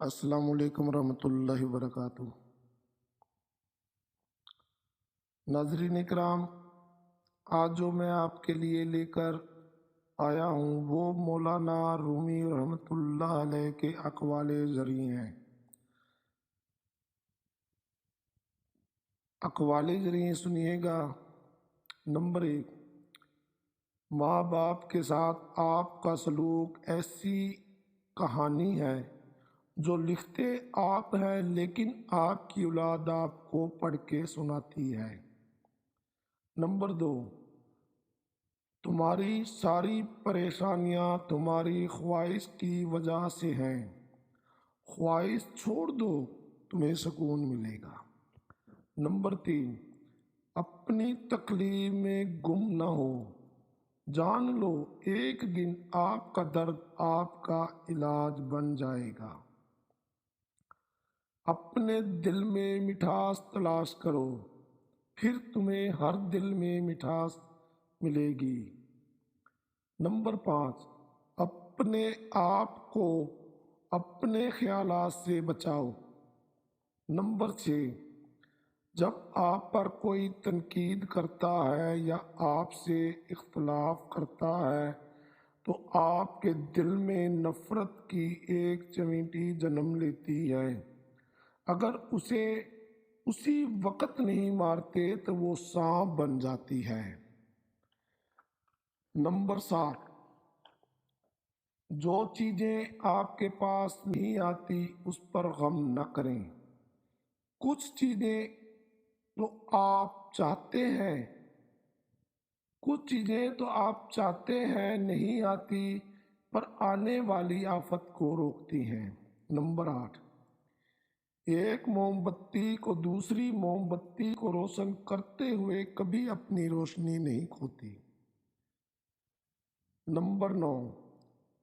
السلام علیکم ورحمۃ اللہ وبرکاتہ۔ ناظرین اکرام، آج جو میں آپ کے لیے لے کر آیا ہوں وہ مولانا رومی رحمۃ اللہ علیہ کے اقوال زرعی ہیں۔ اقوال زرعی سنیے گا۔ نمبر 1، ماں باپ کے ساتھ آپ کا سلوک ایسی کہانی ہے جو لکھتے آپ ہیں لیکن آپ کی اولاد آپ کو پڑھ کے سناتی ہے۔ نمبر 2، تمہاری ساری پریشانیاں تمہاری خواہش کی وجہ سے ہیں، خواہش چھوڑ دو تمہیں سکون ملے گا۔ نمبر 3، اپنی تکلیف میں گم نہ ہو، جان لو ایک دن آپ کا درد آپ کا علاج بن جائے گا۔ اپنے دل میں مٹھاس تلاش کرو، پھر تمہیں ہر دل میں مٹھاس ملے گی۔ نمبر 5، اپنے آپ کو اپنے خیالات سے بچاؤ۔ نمبر 6، جب آپ پر کوئی تنقید کرتا ہے یا آپ سے اختلاف کرتا ہے تو آپ کے دل میں نفرت کی ایک چیونٹی جنم لیتی ہے۔ اگر اسے اسی وقت نہیں مارتے تو وہ سانپ بن جاتی ہے۔ نمبر 7، جو چیزیں آپ کے پاس نہیں آتی اس پر غم نہ کریں۔ کچھ چیزیں تو آپ چاہتے ہیں نہیں آتی پر آنے والی آفت کو روکتی ہیں۔ نمبر 8، ایک موم بتی کو دوسری موم بتی کو روشن کرتے ہوئے کبھی اپنی روشنی نہیں کھوتی۔ نمبر 9،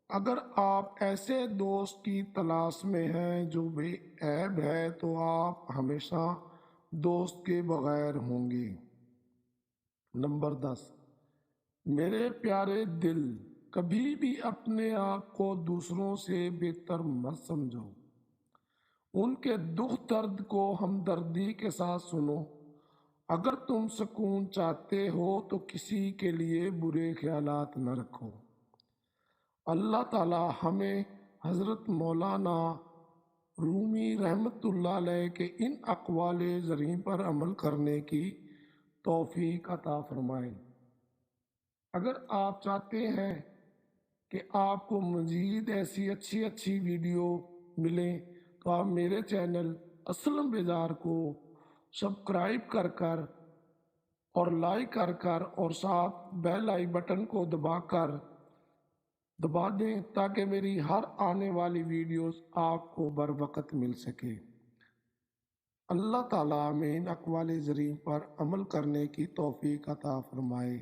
اگر آپ ایسے دوست کی تلاش میں ہیں جو بے عیب ہے تو آپ ہمیشہ دوست کے بغیر ہوں گے۔ نمبر 10، میرے پیارے دل، کبھی بھی اپنے آپ کو دوسروں سے بہتر مت سمجھو، ان کے دکھ درد کو ہمدردی کے ساتھ سنو۔ اگر تم سکون چاہتے ہو تو کسی کے لیے برے خیالات نہ رکھو۔ اللہ تعالی ہمیں حضرت مولانا رومی رحمۃ اللہ علیہ کے ان اقوال زرعی پر عمل کرنے کی توفیق عطا فرمائے۔ اگر آپ چاہتے ہیں کہ آپ کو مزید ایسی اچھی ویڈیو ملیں تو آپ میرے چینل اسلم بیزار کو سبسکرائب کر اور لائک کر اور ساتھ بیل آئی بٹن کو دبا دیں تاکہ میری ہر آنے والی ویڈیوز آپ کو بر وقت مل سکے۔ اللہ تعالیٰ ہمیں ان اقوال زرعی پر عمل کرنے کی توفیق عطا فرمائے۔